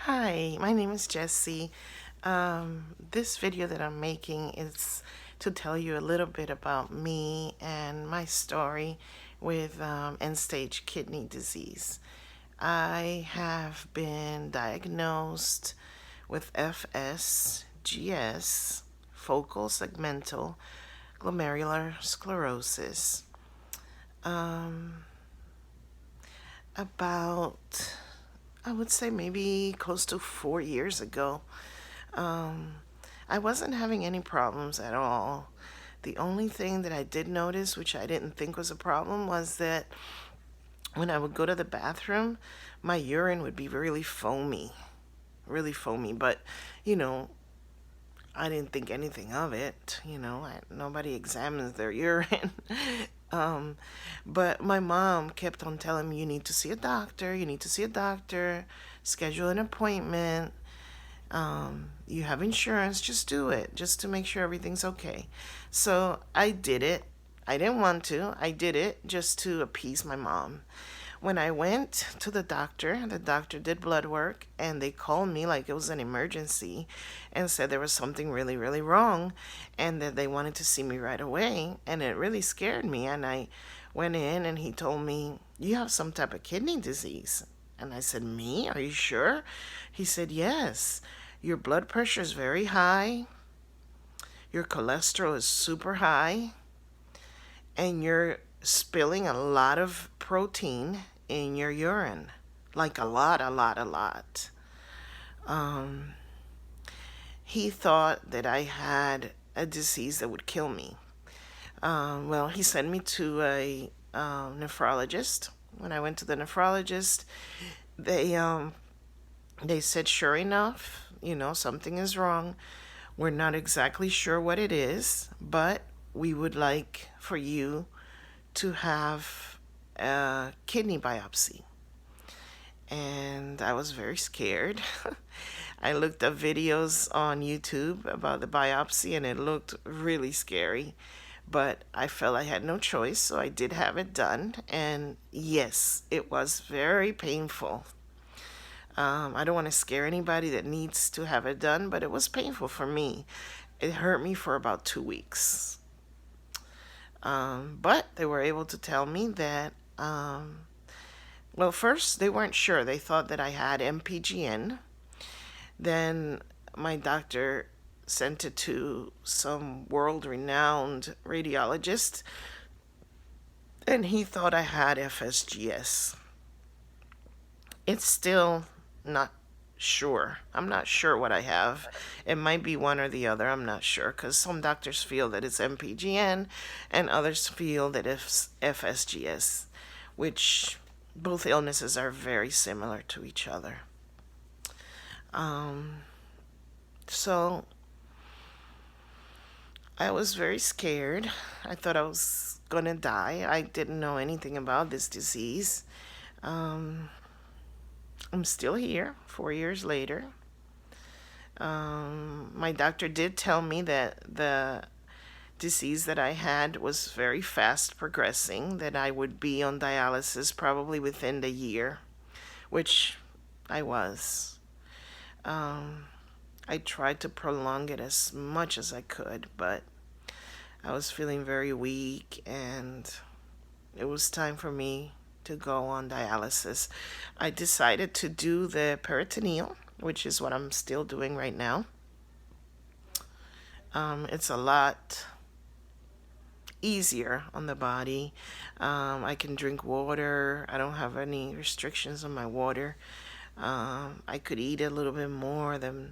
Hi, my name is Jessie. This video that I'm making is to tell you a little bit about me and my story with end-stage kidney disease. I have been diagnosed with FSGS, focal segmental glomerular sclerosis, about I would say maybe close to 4 years ago. Um, I wasn't having any problems at all. The only thing that I did notice, which I didn't think was a problem, was that when I would go to the bathroom, my urine would be really foamy, really foamy. But, you know, I didn't think anything of it. Nobody examines their urine. um, but my mom kept on telling me, you need to see a doctor, you need to see a doctor, schedule an appointment. You have insurance, just do it, just to make sure everything's okay. So I did it. I didn't want to. I did it just to appease my mom. When I went to the doctor did blood work and they called me like it was an emergency and said there was something really, really wrong and that they wanted to see me right away. And it really scared me. And I went in and he told me, you have some type of kidney disease. And I said, me? Are you sure? He said, yes. Your blood pressure is very high. Your cholesterol is super high. And you're spilling a lot of protein in your urine. Like a lot, a lot, a lot. Um, he thought that I had a disease that would kill me. Well, he sent me to a nephrologist. When I went to the nephrologist, they said, sure enough, something is wrong. We're not exactly sure what it is, but we would like for you to have a kidney biopsy. And I was very scared. I looked up videos on YouTube about the biopsy and it looked really scary. But I felt I had no choice, so I did have it done. And yes, it was very painful. I don't want to scare anybody that needs to have it done, but it was painful for me. It hurt me for about 2 weeks. But they were able to tell me that, well, first they weren't sure. They thought that I had MPGN. Then my doctor sent it to some world-renowned radiologist, and he thought I had FSGS. It's still not sure. I'm not sure what I have. It might be one or the other. I'm not sure because some doctors feel that it's MPGN and others feel that it's FSGS, which both illnesses are very similar to each other. So I was very scared. I thought I was gonna die. I didn't know anything about this disease. I'm still here 4 years later. My doctor did tell me that the disease that I had was very fast progressing, that I would be on dialysis probably within the year, which I was. I tried to prolong it as much as I could, but I was feeling very weak and it was time for me to go on dialysis. I decided to do the peritoneal, which is what I'm still doing right now. It's a lot easier on the body. I can drink water. I don't have any restrictions on my water. I could eat a little bit more than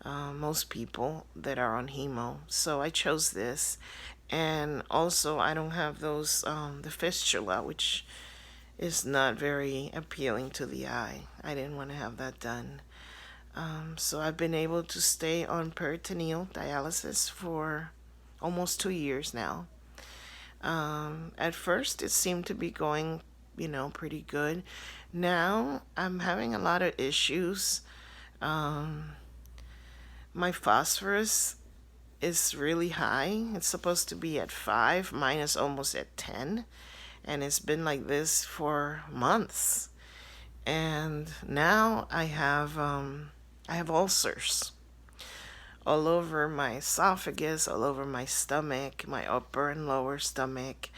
most people that are on hemo. So I chose this. And also I don't have those, the fistula, which is not very appealing to the eye. I didn't want to have that done. So I've been able to stay on peritoneal dialysis for almost 2 years now. At first, it seemed to be going, pretty good. Now, I'm having a lot of issues. My phosphorus is really high. It's supposed to be at 5. Mine is almost at 10. And it's been like this for months. And now I have ulcers all over my esophagus, all over my stomach, my upper and lower stomach,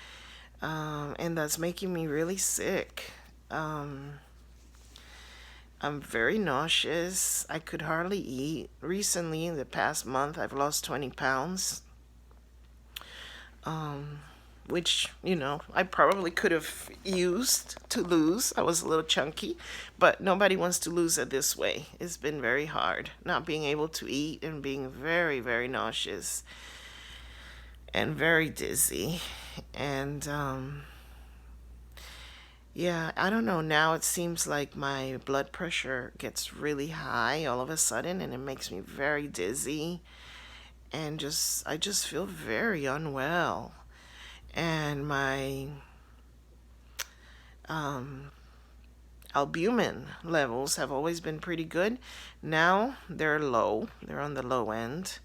and that's making me really sick. Um, I'm very nauseous. I could hardly eat. Recently, in the past month, I've lost 20 pounds, which, I probably could have used to lose. I was a little chunky, but nobody wants to lose it this way. It's been very hard not being able to eat and being very, very nauseous and very dizzy. And yeah, I don't know. Now it seems like my blood pressure gets really high all of a sudden, and it makes me very dizzy, and I just feel very unwell. And my albumin levels have always been pretty good. Now they're low. They're on the low end.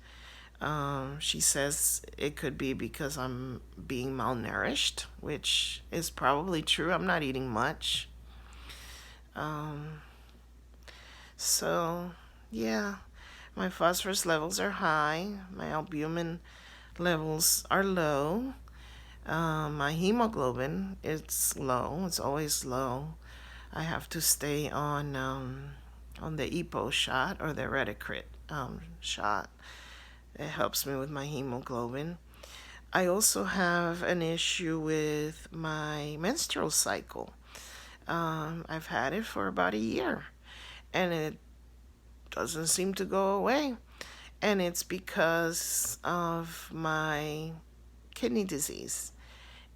She says it could be because I'm being malnourished, which is probably true. I'm not eating much. Um, so, yeah, my phosphorus levels are high. My albumin levels are low. My hemoglobin, it's low. It's always low. I have to stay on the EPO shot or the Retacrit shot. It helps me with my hemoglobin. I also have an issue with my menstrual cycle. I've had it for about a year, and it doesn't seem to go away. And it's because of my kidney disease.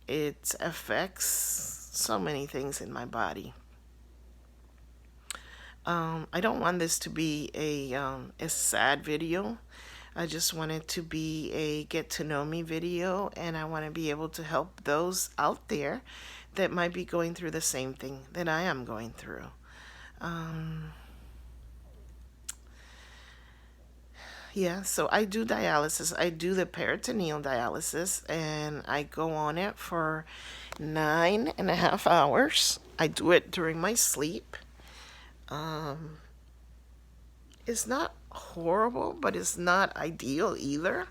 It affects so many things in my body. I don't want this to be a sad video. I just want it to be a get to know me video, and I want to be able to help those out there that might be going through the same thing that I am going through. Um, yeah, so I do dialysis. I do the peritoneal dialysis, and I go on it for 9.5 hours. I do it during my sleep. Um, it's not horrible, but it's not ideal either.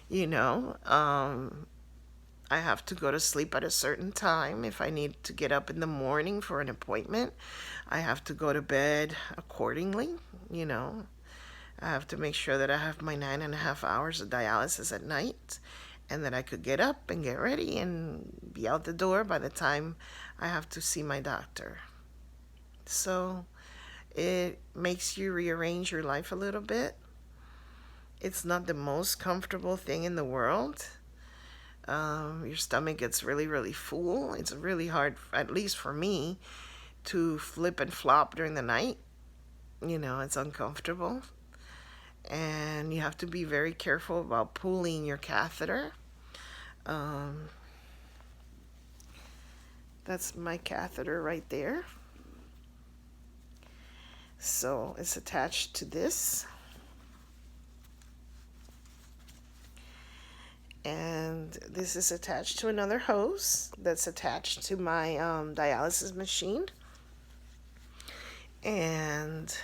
You know, I have to go to sleep at a certain time. If I need to get up in the morning for an appointment, I have to go to bed accordingly. You know, I have to make sure that I have my 9.5 hours of dialysis at night, and that I could get up and get ready and be out the door by the time I have to see my doctor. So it makes you rearrange your life a little bit. It's not the most comfortable thing in the world. Your stomach gets really, really full. It's really hard, at least for me, to flip and flop during the night. It's uncomfortable. And you have to be very careful about pulling your catheter. Um, that's my catheter right there. So it's attached to this. And this is attached to another hose that's attached to my dialysis machine. And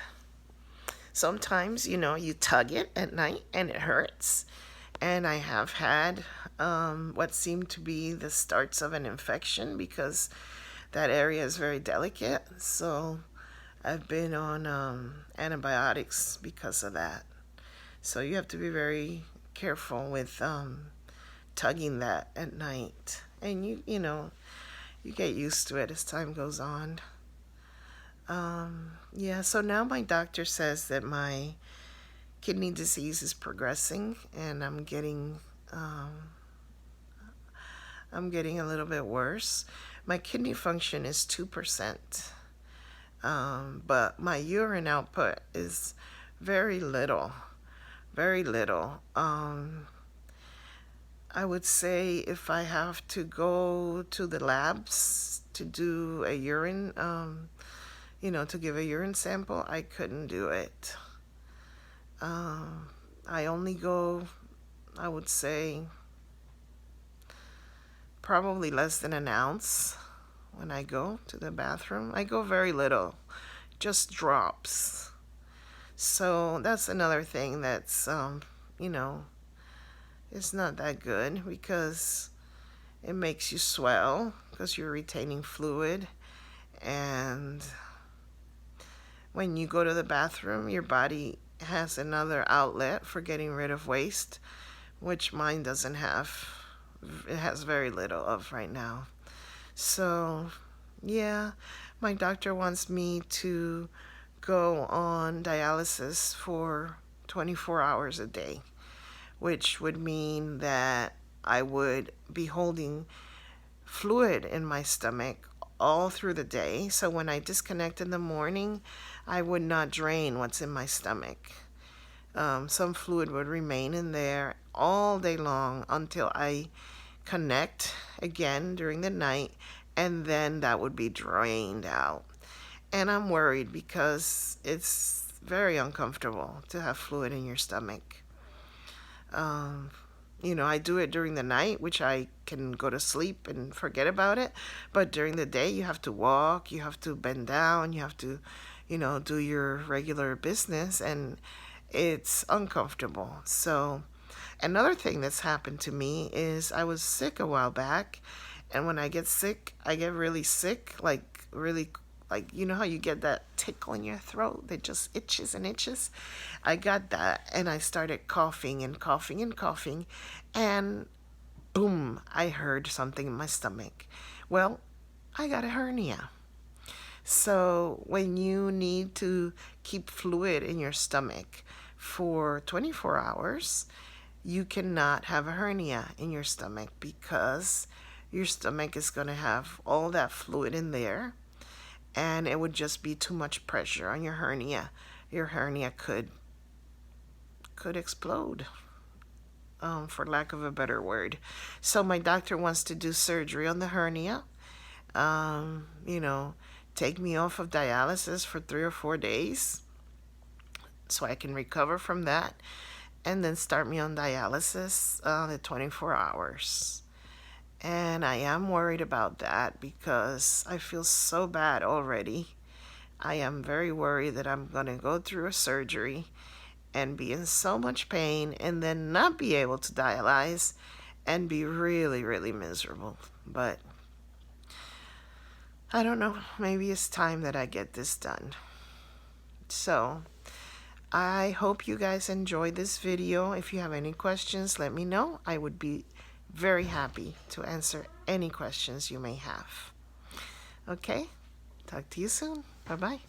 sometimes, you tug it at night and it hurts. And I have had what seemed to be the starts of an infection because that area is very delicate. So I've been on antibiotics because of that. So you have to be very careful with tugging that at night. And you get used to it as time goes on. Yeah, so now my doctor says that my kidney disease is progressing, and I'm getting a little bit worse. My kidney function is 2%, but my urine output is very little, very little. I would say if I have to go to the labs to do a urine, to give a urine sample, I couldn't do it. I only go, I would say, probably less than an ounce when I go to the bathroom. I go very little, just drops. So that's another thing that's, you know, it's not that good because it makes you swell because you're retaining fluid. And when you go to the bathroom, your body has another outlet for getting rid of waste, which mine doesn't have. It has very little of right now. So, yeah, my doctor wants me to go on dialysis for 24 hours a day, which would mean that I would be holding fluid in my stomach all through the day. So when I disconnect in the morning, I would not drain what's in my stomach. Some fluid would remain in there all day long until I connect again during the night, and then that would be drained out. And I'm worried because it's very uncomfortable to have fluid in your stomach. Um, I do it during the night, which I can go to sleep and forget about it. But during the day, you have to walk, you have to bend down, you have to, do your regular business, and it's uncomfortable. So, another thing that's happened to me is I was sick a while back, and when I get sick, I get really sick, like really, like, you know how you get that tickle in your throat that just itches and itches? I got that, and I started coughing and coughing and coughing, and boom, I heard something in my stomach. Well, I got a hernia. So when you need to keep fluid in your stomach for 24 hours, you cannot have a hernia in your stomach because your stomach is going to have all that fluid in there, and it would just be too much pressure on your hernia. Your hernia could explode, for lack of a better word. So my doctor wants to do surgery on the hernia. Um, you know, Take me off of dialysis for 3 or 4 days so I can recover from that, and then start me on dialysis at 24 hours. And I am worried about that because I feel so bad already. I am very worried that I'm going to go through a surgery and be in so much pain and then not be able to dialyze and be really, really miserable. But I don't know. Maybe it's time that I get this done. So I hope you guys enjoyed this video. If you have any questions, let me know. I would be very happy to answer any questions you may have. Okay, talk to you soon. Bye-bye.